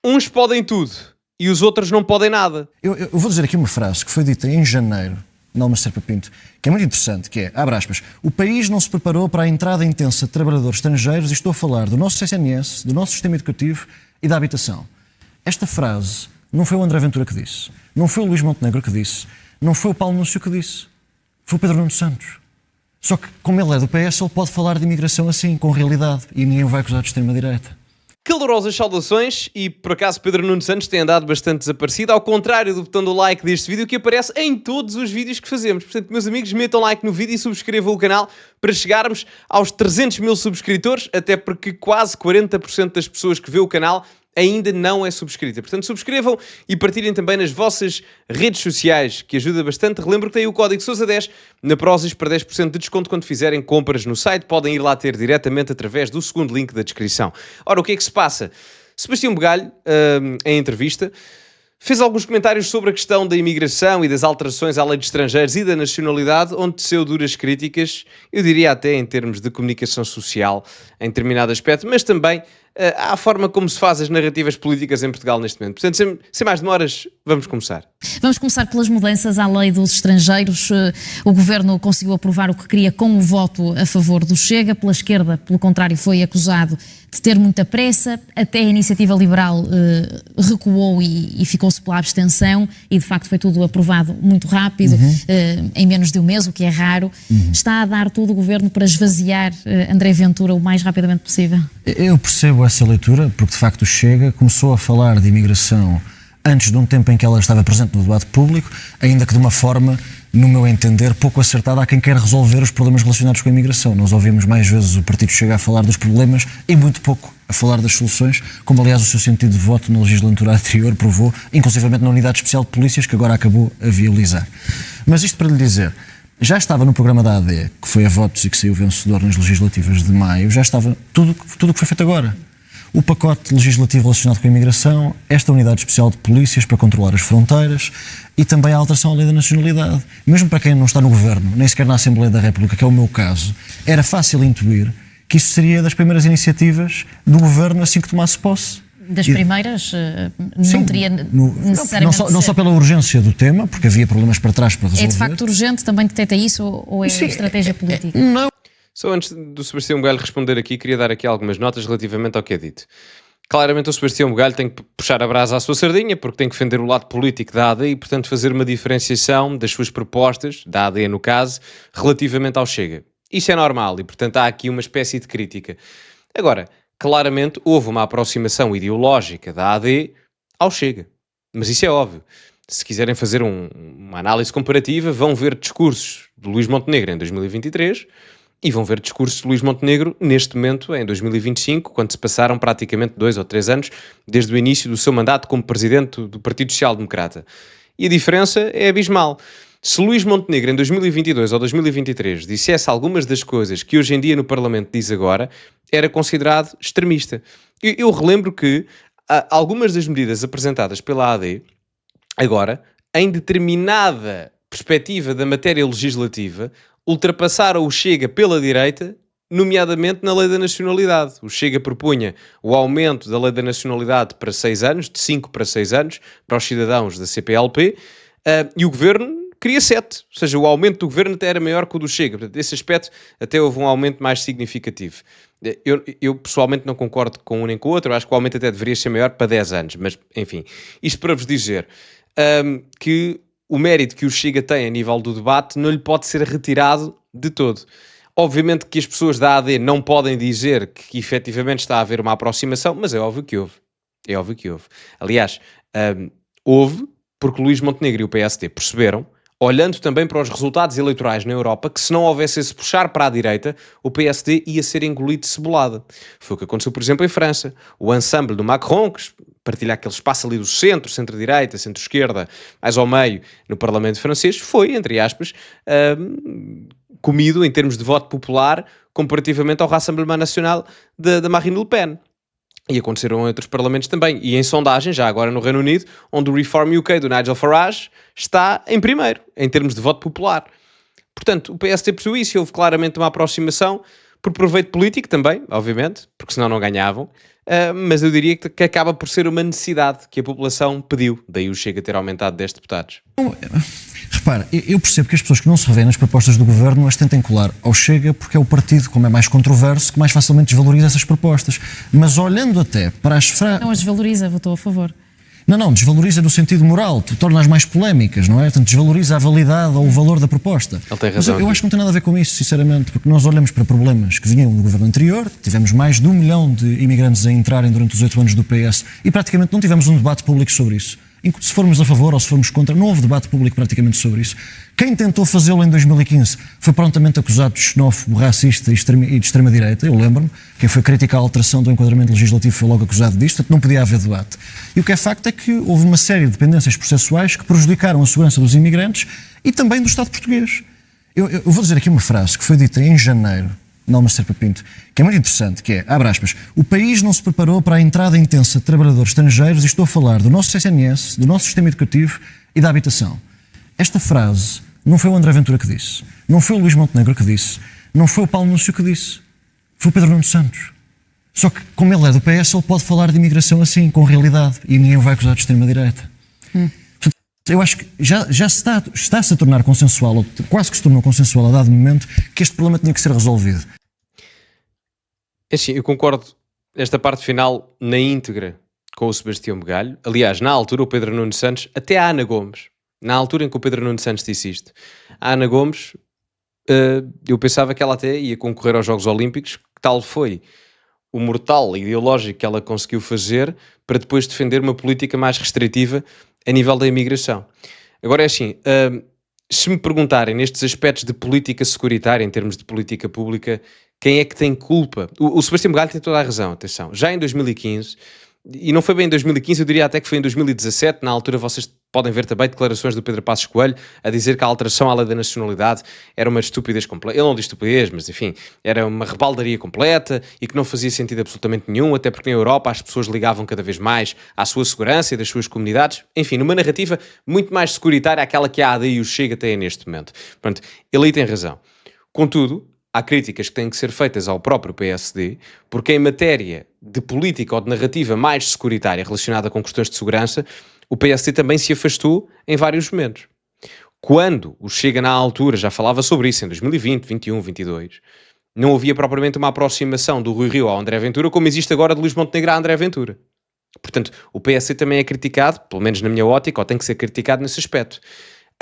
Uns podem tudo e os outros não podem nada. Eu vou dizer aqui uma frase que foi dita em janeiro, na Alma Serpa Pinto, que é muito interessante, que é, abre aspas, o país não se preparou para a entrada intensa de trabalhadores estrangeiros, e estou a falar do nosso SNS, do nosso sistema educativo e da habitação. Esta frase não foi o André Ventura que disse, não foi o Luís Montenegro que disse, não foi o Paulo Núncio que disse, foi o Pedro Nuno Santos. Só que, como ele é do PS, ele pode falar de imigração assim, com realidade, e ninguém o vai acusar de extrema-direita. Calorosas saudações e, por acaso, Pedro Nuno Santos tem andado bastante desaparecido, ao contrário do botão do like deste vídeo que aparece em todos os vídeos que fazemos. Portanto, meus amigos, metam like no vídeo e subscrevam o canal para chegarmos aos 300 mil subscritores, até porque quase 40% das pessoas que vê o canal ainda não é subscrita. Portanto, subscrevam e partilhem também nas vossas redes sociais, que ajuda bastante. Relembro que tem o código Sousa10 na Prozis para 10% de desconto quando fizerem compras no site. Podem ir lá ter diretamente através do segundo link da descrição. Ora, o que é que se passa? Sebastião Bugalho, em entrevista, fez alguns comentários sobre a questão da imigração e das alterações à lei de estrangeiros e da nacionalidade, onde teceu duras críticas, eu diria até em termos de comunicação social, em determinado aspecto, mas também à forma como se faz as narrativas políticas em Portugal neste momento. Portanto, sem mais demoras, vamos começar. Vamos começar pelas mudanças à lei dos estrangeiros. O Governo conseguiu aprovar o que queria com o voto a favor do Chega. Pela esquerda, pelo contrário, foi acusado de ter muita pressa. Até a Iniciativa Liberal recuou e ficou-se pela abstenção. E, de facto, foi tudo aprovado muito rápido, em menos de um mês, o que é raro. Está a dar todo o Governo para esvaziar André Ventura o mais rapidamente possível? Eu percebo essa leitura, porque de facto o Chega começou a falar de imigração antes de um tempo em que ela estava presente no debate público, ainda que de uma forma, no meu entender, pouco acertada a quem quer resolver os problemas relacionados com a imigração. Nós ouvimos mais vezes o Partido Chega a falar dos problemas e muito pouco a falar das soluções, como aliás o seu sentido de voto na legislatura anterior provou, inclusivamente na Unidade Especial de Polícias, que agora acabou a viabilizar. Mas isto para lhe dizer, já estava no programa da AD, que foi a votos e que saiu vencedor nas legislativas de maio, já estava tudo o que foi feito agora. O pacote legislativo relacionado com a imigração, esta unidade especial de polícias para controlar as fronteiras e também a alteração à lei da nacionalidade. Mesmo para quem não está no Governo, nem sequer na Assembleia da República, que é o meu caso, era fácil intuir que isso seria das primeiras iniciativas do Governo assim que tomasse posse. Das primeiras, não Sim, teria necessariamente... Não só pela urgência do tema, porque havia problemas para trás para resolver. É de facto urgente, também detecta isso, ou é estratégia política? Não. Só antes do Sebastião Bugalho responder aqui, queria dar aqui algumas notas relativamente ao que é dito. Claramente o Sebastião Bugalho tem que puxar a brasa à sua sardinha, porque tem que defender o lado político da AD e, portanto, fazer uma diferenciação das suas propostas, da AD no caso, relativamente ao Chega. Isso é normal e, portanto, há aqui uma espécie de crítica. Agora, claramente houve uma aproximação ideológica da AD ao Chega. Mas isso é óbvio. Se quiserem fazer uma análise comparativa, vão ver discursos de Luís Montenegro em 2023 e vão ver discursos de Luís Montenegro neste momento, em 2025, quando se passaram praticamente 2 ou 3 anos desde o início do seu mandato como presidente do Partido Social Democrata. E a diferença é abismal. Se Luís Montenegro, em 2022 ou 2023, dissesse algumas das coisas que hoje em dia no Parlamento diz agora, era considerado extremista. Eu relembro que algumas das medidas apresentadas pela AD, agora, em determinada perspectiva da matéria legislativa, ultrapassaram o Chega pela direita, nomeadamente na lei da nacionalidade. O Chega propunha o aumento da lei da nacionalidade para 6 anos, de 5 para 6 anos, para os cidadãos da CPLP, e o Governo queria 7, ou seja, o aumento do Governo até era maior que o do Chega. Portanto, nesse aspecto até houve um aumento mais significativo. Eu pessoalmente não concordo com um nem com o outro, eu acho que o aumento até deveria ser maior para 10 anos, mas enfim, isto para vos dizer que o mérito que o Chega tem a nível do debate não lhe pode ser retirado de todo. Obviamente que as pessoas da AD não podem dizer que efetivamente está a haver uma aproximação, mas é óbvio que houve. É óbvio que houve. Aliás, houve porque Luís Montenegro e o PSD perceberam, olhando também para os resultados eleitorais na Europa, que se não houvesse esse puxar para a direita, o PSD ia ser engolido de cebolada. Foi o que aconteceu, por exemplo, em França. O ensemble do Macron, que partilha aquele espaço ali do centro, centro-direita, centro-esquerda, mais ao meio, no Parlamento francês, foi, entre aspas, comido em termos de voto popular comparativamente ao Rassemblement National de Marine Le Pen. E aconteceram em outros parlamentos também. E em sondagem, já agora no Reino Unido, onde o Reform UK do Nigel Farage está em primeiro, em termos de voto popular. Portanto, o PSD percebeu isso e houve claramente uma aproximação, por proveito político também, obviamente, porque senão não ganhavam, mas eu diria que acaba por ser uma necessidade que a população pediu, daí o Chega ter aumentado 10 deputados. Repara, eu percebo que as pessoas que não se revêem nas propostas do governo as tentem colar ao Chega porque é o partido, como é mais controverso, que mais facilmente desvaloriza essas propostas. Mas olhando até para as frases... Não as desvaloriza, votou a favor. Não, desvaloriza no sentido moral, torna-as mais polémicas, não é? Portanto, desvaloriza a validade ou o valor da proposta. Ele tem razão. Mas eu acho que não tem nada a ver com isso, sinceramente, porque nós olhamos para problemas que vinham do governo anterior, tivemos mais de 1 milhão de imigrantes a entrarem durante os 8 anos do PS e praticamente não tivemos um debate público sobre isso. Se formos a favor ou se formos contra, não houve debate público praticamente sobre isso. Quem tentou fazê-lo em 2015 foi prontamente acusado de xenófobo, racista e de extrema-direita, eu lembro-me. Quem foi criticar a alteração do enquadramento legislativo foi logo acusado disto, portanto não podia haver debate. E o que é facto é que houve uma série de dependências processuais que prejudicaram a segurança dos imigrantes e também do Estado português. Eu vou dizer aqui uma frase que foi dita em janeiro, na Alma Serpa Pinto, que é muito interessante, que é, abre aspas, o país não se preparou para a entrada intensa de trabalhadores estrangeiros, e estou a falar do nosso SNS, do nosso sistema educativo e da habitação. Esta frase não foi o André Ventura que disse, não foi o Luís Montenegro que disse, não foi o Paulo Núncio que disse, foi o Pedro Nuno Santos. Só que, como ele é do PS, ele pode falar de imigração assim, com realidade, e ninguém o vai acusar de extrema-direita. Eu acho que já está-se a tornar consensual, ou quase que se tornou consensual a dado momento, que este problema tinha que ser resolvido. É assim, eu concordo esta parte final na íntegra com o Sebastião Bugalho. Aliás, na altura o Pedro Nuno Santos, até a Ana Gomes, na altura em que o Pedro Nuno Santos disse isto, a Ana Gomes, eu pensava que ela até ia concorrer aos Jogos Olímpicos, que tal foi o mortal ideológico que ela conseguiu fazer para depois defender uma política mais restritiva a nível da imigração. Agora é assim, se me perguntarem nestes aspectos de política securitária, em termos de política pública, quem é que tem culpa? O Sebastião Bugalho tem toda a razão, atenção. Já em 2015, e não foi bem em 2015, eu diria até que foi em 2017, na altura vocês podem ver também declarações do Pedro Passos Coelho a dizer que a alteração à lei da nacionalidade era uma estupidez completa. Ele não diz estupidez, mas enfim, era uma rebaldaria completa e que não fazia sentido absolutamente nenhum, até porque na Europa as pessoas ligavam cada vez mais à sua segurança e das suas comunidades. Enfim, numa narrativa muito mais securitária àquela que a AD e o Chega têm neste momento. Portanto, ele aí tem razão. Contudo, há críticas que têm que ser feitas ao próprio PSD, porque em matéria de política ou de narrativa mais securitária relacionada com questões de segurança, o PSD também se afastou em vários momentos. Quando o Chega na altura já falava sobre isso, em 2020, 21, 22, não havia propriamente uma aproximação do Rui Rio ao André Ventura, como existe agora de Luís Montenegro a André Ventura. Portanto, o PSD também é criticado, pelo menos na minha ótica, ou tem que ser criticado nesse aspecto.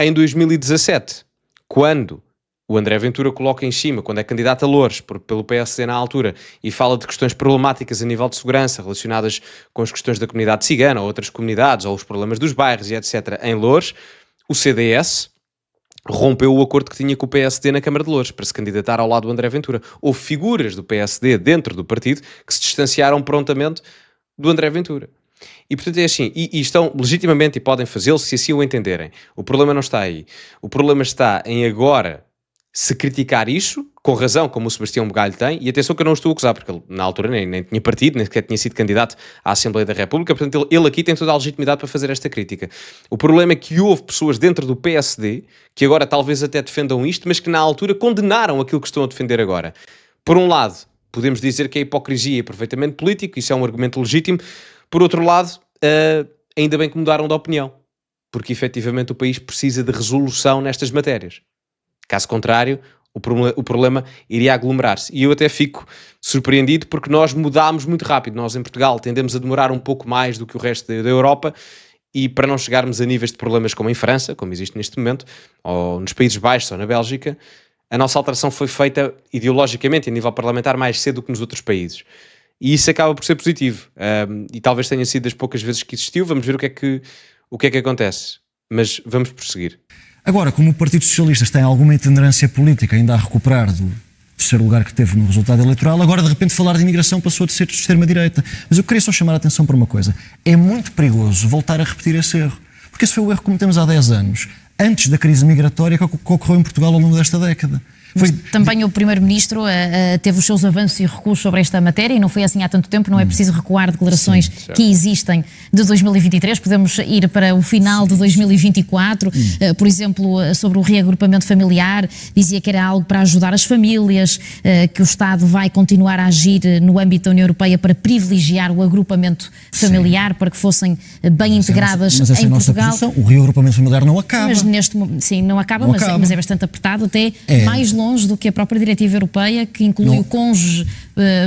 Em 2017, quando o André Ventura coloca em cima, quando é candidato a Loures, pelo PSD na altura, e fala de questões problemáticas a nível de segurança, relacionadas com as questões da comunidade cigana, ou outras comunidades, ou os problemas dos bairros e etc., em Loures, o CDS rompeu o acordo que tinha com o PSD na Câmara de Loures, para se candidatar ao lado do André Ventura. Houve figuras do PSD dentro do partido que se distanciaram prontamente do André Ventura. E portanto é assim, e estão legitimamente, e podem fazê-lo se assim o entenderem. O problema não está aí. O problema está em agora se criticar isso, com razão, como o Sebastião Bugalho tem, e atenção que eu não estou a acusar, porque ele na altura nem tinha partido, nem sequer tinha sido candidato à Assembleia da República, portanto ele aqui tem toda a legitimidade para fazer esta crítica. O problema é que houve pessoas dentro do PSD, que agora talvez até defendam isto, mas que na altura condenaram aquilo que estão a defender agora. Por um lado, podemos dizer que a hipocrisia é perfeitamente político, isso é um argumento legítimo. Por outro lado, ainda bem que mudaram de opinião, porque efetivamente o país precisa de resolução nestas matérias. Caso contrário, o problema iria aglomerar-se. E eu até fico surpreendido porque nós mudámos muito rápido. Nós em Portugal tendemos a demorar um pouco mais do que o resto da Europa, e para não chegarmos a níveis de problemas como em França, como existe neste momento, ou nos Países Baixos ou na Bélgica, a nossa alteração foi feita ideologicamente, a nível parlamentar, mais cedo do que nos outros países. E isso acaba por ser positivo. E talvez tenha sido das poucas vezes que existiu. Vamos ver o que é que acontece. Mas vamos prosseguir. Agora, como o Partido Socialista tem alguma itinerância política ainda a recuperar do terceiro lugar que teve no resultado eleitoral, agora de repente falar de imigração passou a ser de extrema-direita. Mas eu queria só chamar a atenção para uma coisa. É muito perigoso voltar a repetir esse erro. Porque esse foi o erro que cometemos há 10 anos, antes da crise migratória que ocorreu em Portugal ao longo desta década. Também o Primeiro-Ministro teve os seus avanços e recuos sobre esta matéria e não foi assim há tanto tempo, não é preciso recuar declarações que existem de 2023, podemos ir para o final de 2024, por exemplo, sobre o reagrupamento familiar, dizia que era algo para ajudar as famílias, que o Estado vai continuar a agir no âmbito da União Europeia para privilegiar o agrupamento familiar, para que fossem bem integradas mas essa em é a nossa Portugal. posição. O reagrupamento familiar não acaba. Mas neste momento, sim, não acaba, mas é bastante apertado, até mais longe do que a própria diretiva europeia, que inclui o cônjuge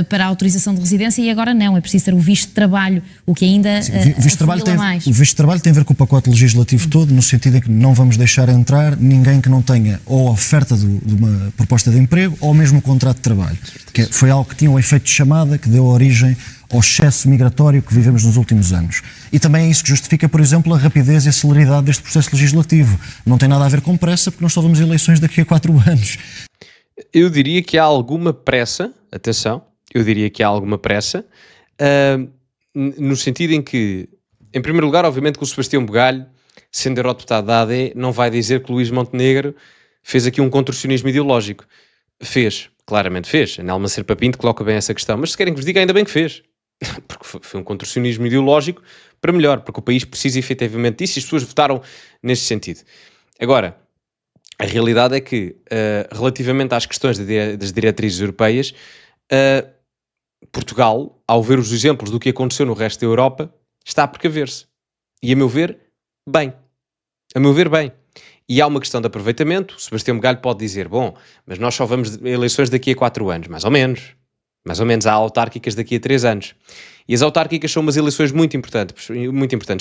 para a autorização de residência, e agora não, é preciso ter o visto de trabalho, o que ainda o visto de trabalho tem a ver com o pacote legislativo todo, no sentido em que não vamos deixar entrar ninguém que não tenha ou a oferta de uma proposta de emprego ou mesmo o contrato de trabalho, que foi algo que tinha um efeito de chamada que deu origem ao excesso migratório que vivemos nos últimos anos. E também é isso que justifica, por exemplo, a rapidez e a celeridade deste processo legislativo. Não tem nada a ver com pressa, porque nós só vamos a eleições daqui a 4 anos. Eu diria que há alguma pressa, atenção, no sentido em que, em primeiro lugar, obviamente que o Sebastião Bugalho, sendo eurodeputado da AD, não vai dizer que o Luís Montenegro fez aqui um contorcionismo ideológico. Claramente fez. A Nelma Serpa Pinto coloca bem essa questão, mas se querem que vos diga, ainda bem que fez. Porque foi um contorcionismo ideológico para melhor, porque o país precisa efetivamente disso e as pessoas votaram nesse sentido. Agora, a realidade é que, relativamente às questões das diretrizes europeias, Portugal, ao ver os exemplos do que aconteceu no resto da Europa, está a precaver-se. E, a meu ver, bem. E há uma questão de aproveitamento. O Sebastião Bugalho pode dizer, bom, mas nós só vamos a eleições daqui a 4 anos. Mais ou menos. Há autárquicas daqui a 3 anos. E as autárquicas são umas eleições muito importantes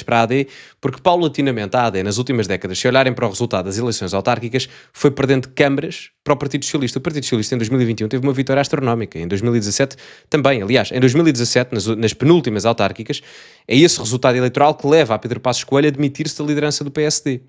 para a AD, porque paulatinamente a AD, nas últimas décadas, se olharem para o resultado das eleições autárquicas, foi perdendo câmaras para o Partido Socialista. O Partido Socialista em 2021 teve uma vitória astronómica. Em 2017 também. Aliás, em 2017, nas penúltimas autárquicas, é esse resultado eleitoral que leva a Pedro Passos Coelho a demitir-se da liderança do PSD.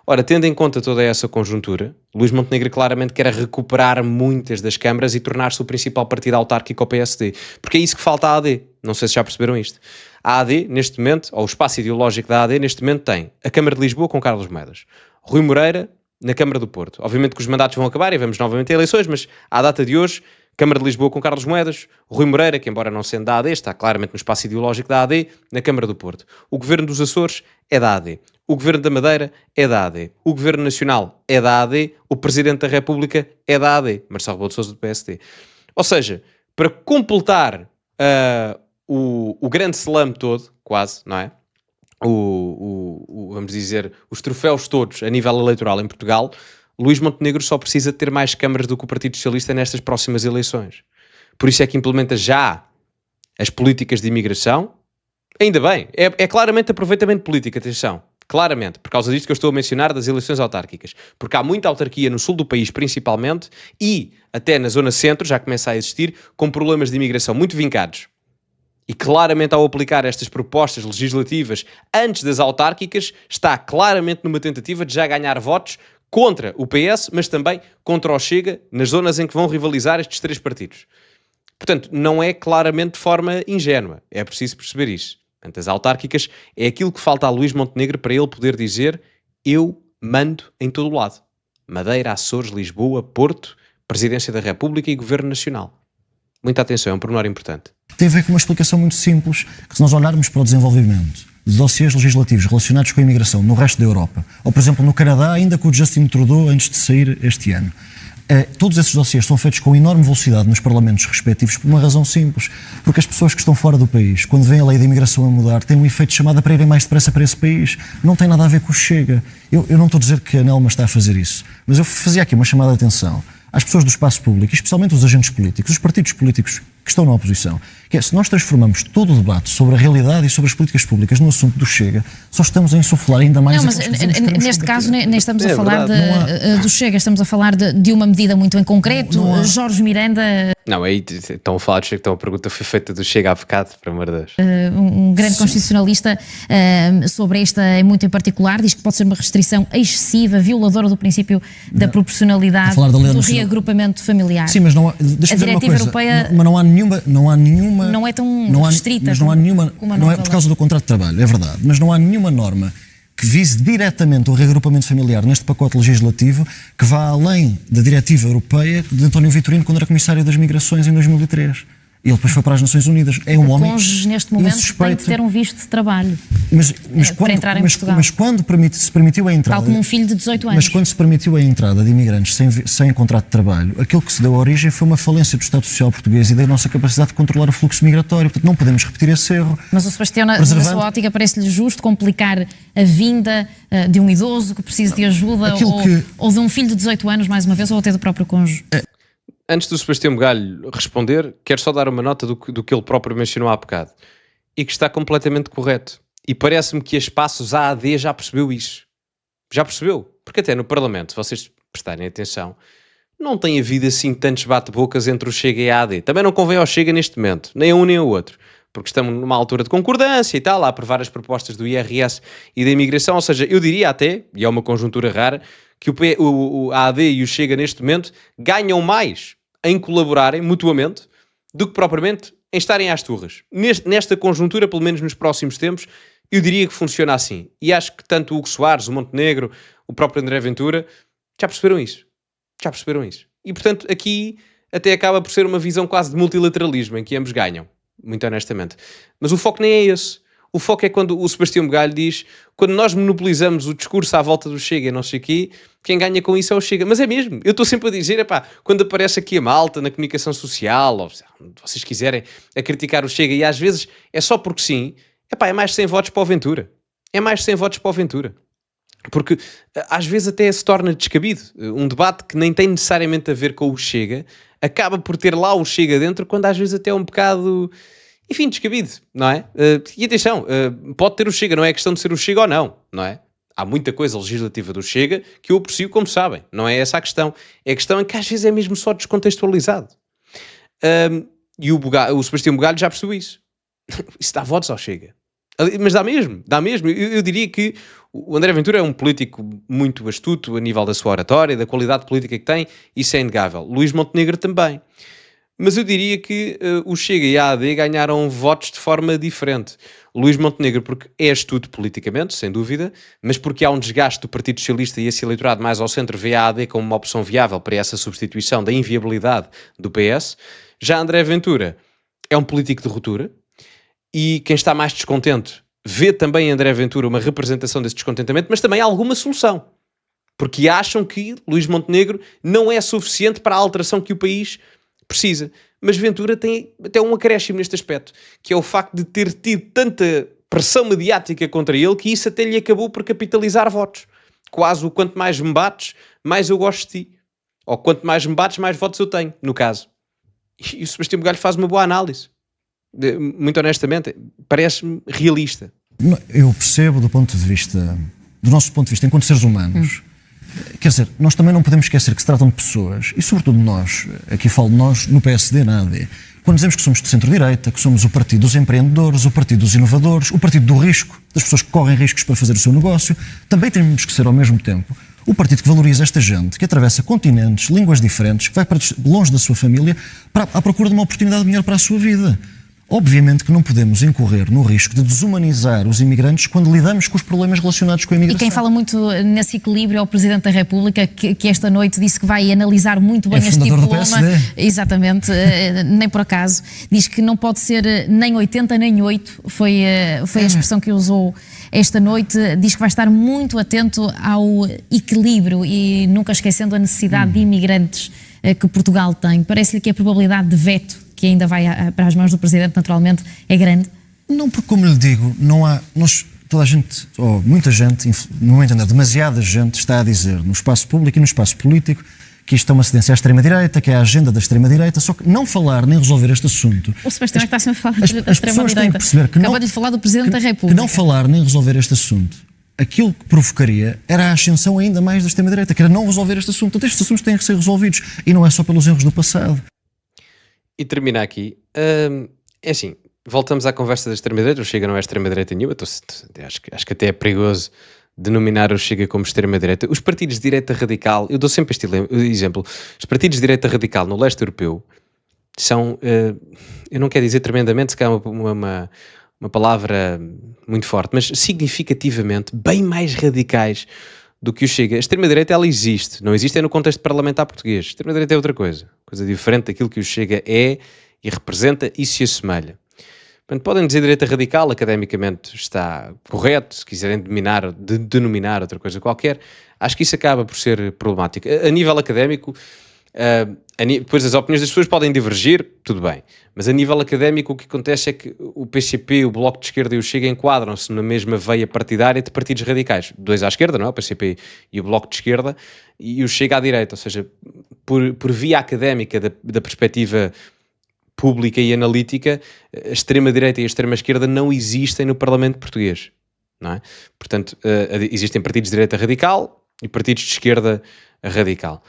Ora, tendo em conta toda essa conjuntura, Luís Montenegro claramente quer recuperar muitas das câmaras e tornar-se o principal partido autárquico ao PSD. Porque é isso que falta à AD. Não sei se já perceberam isto. A AD, neste momento, ou o espaço ideológico da AD, neste momento tem a Câmara de Lisboa com Carlos Moedas, Rui Moreira na Câmara do Porto. Obviamente que os mandatos vão acabar e vamos novamente a eleições, mas à data de hoje, Câmara de Lisboa com Carlos Moedas, Rui Moreira, que embora não sendo da AD, está claramente no espaço ideológico da AD, na Câmara do Porto. O Governo dos Açores é da AD. O Governo da Madeira é da AD. O Governo Nacional é da AD. O Presidente da República é da AD. Marcelo Rebelo de Sousa do PSD. Ou seja, para completar o grande slam todo, quase, não é? Vamos dizer, os troféus todos a nível eleitoral em Portugal, Luís Montenegro só precisa de ter mais câmaras do que o Partido Socialista nestas próximas eleições. Por isso é que implementa já as políticas de imigração. Ainda bem, é claramente aproveitamento político, atenção. Claramente, por causa disto que eu estou a mencionar das eleições autárquicas. Porque há muita autarquia no sul do país, principalmente, e até na zona centro já começa a existir, com problemas de imigração muito vincados. E claramente ao aplicar estas propostas legislativas antes das autárquicas, está claramente numa tentativa de já ganhar votos contra o PS, mas também contra o Chega, nas zonas em que vão rivalizar estes 3 partidos. Portanto, não é claramente de forma ingênua. É preciso perceber isso. Portanto, as autárquicas é aquilo que falta a Luís Montenegro para ele poder dizer eu mando em todo o lado. Madeira, Açores, Lisboa, Porto, Presidência da República e Governo Nacional. Muita atenção, é um pormenor importante. Tem a ver com uma explicação muito simples, que se nós olharmos para o desenvolvimento de dossiês legislativos relacionados com a imigração no resto da Europa, ou por exemplo no Canadá, ainda com o Justin Trudeau antes de sair este ano, todos esses dossiês são feitos com enorme velocidade nos parlamentos respectivos por uma razão simples, porque as pessoas que estão fora do país, quando vêm a lei de imigração a mudar, têm um efeito de chamada para irem mais depressa para esse país. Não tem nada a ver com o Chega. Eu não estou a dizer que a Nelma está a fazer isso, mas eu fazia aqui uma chamada de atenção às pessoas do espaço público, especialmente os agentes políticos, os partidos políticos que estão na oposição, que é, se nós transformamos todo o debate sobre a realidade e sobre as políticas públicas no assunto do Chega, só estamos a insuflar ainda mais... Não, mas neste caso nem estamos a falar do Chega, estamos a falar de uma medida muito em concreto. Jorge Miranda... Não, aí estão a falar do Chega, então a pergunta foi feita do Chega há bocado, por amor de Deus. Um grande constitucionalista sobre esta, muito em particular, diz que pode ser uma restrição excessiva, violadora do princípio da proporcionalidade do reagrupamento familiar. Sim, mas não há, a diretiva europeia... Mas não há nenhuma... Não é tão restrita. Mas não há nenhuma... Não é por causa do contrato de trabalho, é verdade, mas não há nenhuma norma que vise diretamente o reagrupamento familiar neste pacote legislativo, que vá além da diretiva europeia de António Vitorino quando era Comissário das Migrações em 2003. E ele depois foi para as Nações Unidas. É um homem cônjuges, neste momento, têm que ter um visto de trabalho para entrar em Portugal. Mas quando se permitiu a entrada... Tal como um filho de 18 anos. Mas quando se permitiu a entrada de imigrantes sem contrato de trabalho, aquilo que se deu origem foi uma falência do Estado Social português e da nossa capacidade de controlar o fluxo migratório. Portanto, não podemos repetir esse erro. Mas o Sebastião, na sua ótica, parece-lhe justo complicar a vinda de um idoso que precisa de ajuda ou de um filho de 18 anos, mais uma vez, ou até do próprio cônjuge? Antes do Sebastião Bugalho responder, quero só dar uma nota do que ele próprio mencionou há bocado. E que está completamente correto. E parece-me que a Espaços AD já percebeu isso. Já percebeu. Porque até no Parlamento, se vocês prestarem atenção, não tem havido assim tantos bate-bocas entre o Chega e a AD. Também não convém ao Chega neste momento. Nem um nem o outro. Porque estamos numa altura de concordância e tal, a aprovar as propostas do IRS e da imigração. Ou seja, eu diria até, e é uma conjuntura rara, que o AD e o Chega neste momento ganham mais em colaborarem mutuamente do que propriamente em estarem às turras. Nesta conjuntura, pelo menos nos próximos tempos, eu diria que funciona assim. E acho que tanto o Hugo Soares, o Montenegro, o próprio André Ventura, já perceberam isso. Já perceberam isso. E, portanto, aqui até acaba por ser uma visão quase de multilateralismo, em que ambos ganham, muito honestamente. Mas o foco nem é esse. O foco é quando o Sebastião Bugalho diz, quando nós monopolizamos o discurso à volta do Chega e não sei o quê, quem ganha com isso é o Chega. Mas é mesmo. Eu estou sempre a dizer, epá, quando aparece aqui a malta na comunicação social, ou se vocês quiserem, a criticar o Chega, e às vezes é só porque sim, epá, é mais 100 votos para o Ventura. É mais 100 votos para o Ventura. Porque às vezes até se torna descabido. Um debate que nem tem necessariamente a ver com o Chega, acaba por ter lá o Chega dentro, quando às vezes até é um bocado... Enfim, descabido, não é? E atenção, pode ter o Chega, não é questão de ser o Chega ou não, não é? Há muita coisa legislativa do Chega que eu aprecio, como sabem. Não é essa a questão. É a questão em que às vezes é mesmo só descontextualizado. E o Sebastião Bugalho já percebeu isso. Isso dá votos ao Chega. Mas dá mesmo, dá mesmo. Eu diria que o André Ventura é um político muito astuto a nível da sua oratória, da qualidade política que tem, isso é inegável. Luís Montenegro também. Mas eu diria que o Chega e a AD ganharam votos de forma diferente. Luís Montenegro porque é astuto politicamente, sem dúvida, mas porque há um desgaste do Partido Socialista e esse eleitorado mais ao centro vê a AD como uma opção viável para essa substituição da inviabilidade do PS. Já André Ventura é um político de ruptura e quem está mais descontente vê também em André Ventura uma representação desse descontentamento, mas também alguma solução. Porque acham que Luís Montenegro não é suficiente para a alteração que o país precisa. Mas Ventura tem até um acréscimo neste aspecto, que é o facto de ter tido tanta pressão mediática contra ele que isso até lhe acabou por capitalizar votos. Quase o quanto mais me bates, mais eu gosto de ti. Ou quanto mais me bates, mais votos eu tenho, no caso. E o Sebastião Bugalho faz uma boa análise. Muito honestamente, parece-me realista. Eu percebo do nosso ponto de vista, enquanto seres humanos, quer dizer, nós também não podemos esquecer que se tratam de pessoas, e sobretudo nós, aqui falo de nós no PSD, na AD, quando dizemos que somos de centro-direita, que somos o partido dos empreendedores, o partido dos inovadores, o partido do risco, das pessoas que correm riscos para fazer o seu negócio, também temos que ser ao mesmo tempo o partido que valoriza esta gente, que atravessa continentes, línguas diferentes, que vai para longe da sua família, à procura de uma oportunidade melhor para a sua vida. Obviamente que não podemos incorrer no risco de desumanizar os imigrantes quando lidamos com os problemas relacionados com a imigração. E quem fala muito nesse equilíbrio é o Presidente da República, que esta noite disse que vai analisar muito bem este diploma. Do PSD. Exatamente, nem por acaso. Diz que não pode ser nem 80 nem 8, foi a expressão que usou esta noite. Diz que vai estar muito atento ao equilíbrio e nunca esquecendo a necessidade de imigrantes que Portugal tem. Parece-lhe que a probabilidade de veto que ainda vai para as mãos do Presidente, naturalmente, é grande? Não, porque como lhe digo, não há... toda a gente, ou muita gente, no meu entender, demasiada gente está a dizer no espaço público e no espaço político que isto é uma cedência à extrema-direita, que é a agenda da extrema-direita, só que não falar nem resolver este assunto... O Sebastião está sempre a falar da extrema-direita. As pessoas têm que perceber que acabou de falar do Presidente da República. Que não falar nem resolver este assunto, aquilo que provocaria era a ascensão ainda mais da extrema-direita, que era não resolver este assunto. Então estes assuntos têm que ser resolvidos, e não é só pelos erros do passado. E termina aqui. É assim, voltamos à conversa da extrema-direita. O Chega não é extrema-direita nenhuma. Acho que até é perigoso denominar o Chega como extrema-direita. Os partidos de direita radical, eu dou sempre este exemplo, os partidos de direita radical no leste europeu são, eu não quero dizer tremendamente, se calhar uma uma palavra muito forte, mas significativamente bem mais radicais do que o Chega. A extrema-direita, ela existe. Não existe é no contexto parlamentar português. A extrema-direita é outra coisa. Coisa diferente daquilo que o Chega é e representa e se assemelha. Portanto, podem dizer direita radical, academicamente está correto, se quiserem denominar outra coisa qualquer. Acho que isso acaba por ser problemático. A nível académico, depois as opiniões das pessoas podem divergir, tudo bem. Mas a nível académico o que acontece é que o PCP, o Bloco de Esquerda e o Chega enquadram-se na mesma veia partidária de partidos radicais. Dois à esquerda, não é? O PCP e o Bloco de Esquerda, e o Chega à direita. Ou seja, por via académica da perspectiva pública e analítica, a extrema-direita e a extrema-esquerda não existem no Parlamento português, não é? Portanto, existem partidos de direita radical e partidos de esquerda radical.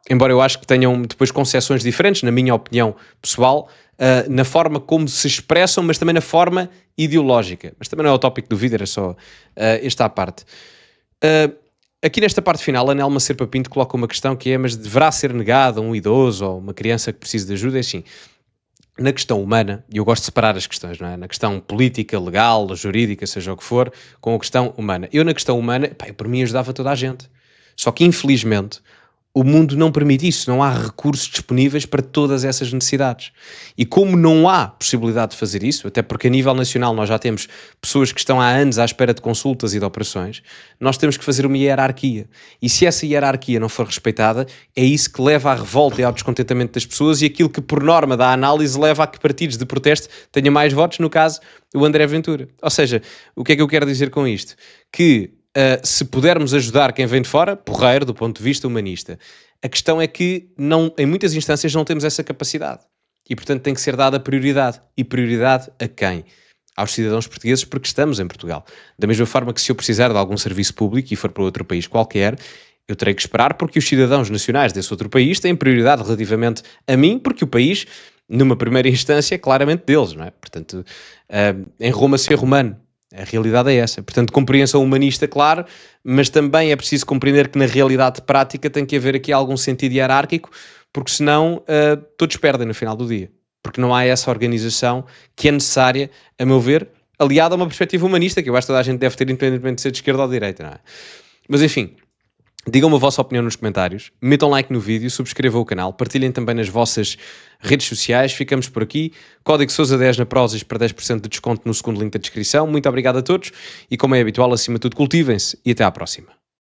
Embora eu acho que tenham depois concepções diferentes, na minha opinião pessoal, na forma como se expressam, mas também na forma ideológica. Mas também não é o tópico do vídeo, era só esta à parte. Aqui nesta parte final, a Nelma Serpa Pinto coloca uma questão que é: mas deverá ser negado a um idoso ou uma criança que precise de ajuda? É assim, na questão humana, e eu gosto de separar as questões, não é? Na questão política, legal, jurídica, seja o que for, com a questão humana. Eu na questão humana, eu por mim ajudava toda a gente. Só que infelizmente o mundo não permite isso, não há recursos disponíveis para todas essas necessidades. E como não há possibilidade de fazer isso, até porque a nível nacional nós já temos pessoas que estão há anos à espera de consultas e de operações, nós temos que fazer uma hierarquia. E se essa hierarquia não for respeitada, é isso que leva à revolta e ao descontentamento das pessoas, e aquilo que por norma da análise leva a que partidos de protesto tenham mais votos, no caso o André Ventura. Ou seja, o que é que eu quero dizer com isto? Que se pudermos ajudar quem vem de fora, porreiro do ponto de vista humanista. A questão é que em muitas instâncias não temos essa capacidade. E, portanto, tem que ser dada prioridade. E prioridade a quem? Aos cidadãos portugueses, porque estamos em Portugal. Da mesma forma que se eu precisar de algum serviço público e for para outro país qualquer, eu terei que esperar porque os cidadãos nacionais desse outro país têm prioridade relativamente a mim, porque o país, numa primeira instância, é claramente deles, não é? Portanto, em Roma ser romano. A realidade é essa. Portanto, compreensão humanista, claro, mas também é preciso compreender que na realidade prática tem que haver aqui algum sentido hierárquico, porque senão todos perdem no final do dia. Porque não há essa organização que é necessária, a meu ver, aliada a uma perspectiva humanista, que eu acho que toda a gente deve ter, independentemente de ser de esquerda ou de direita, não é? Mas enfim, digam-me a vossa opinião nos comentários, metam like no vídeo, subscrevam o canal, partilhem também nas vossas redes sociais. Ficamos por aqui. Código Sousa10 na Prozis para 10% de desconto no segundo link da descrição. Muito obrigado a todos e, como é habitual, acima de tudo, cultivem-se e até à próxima.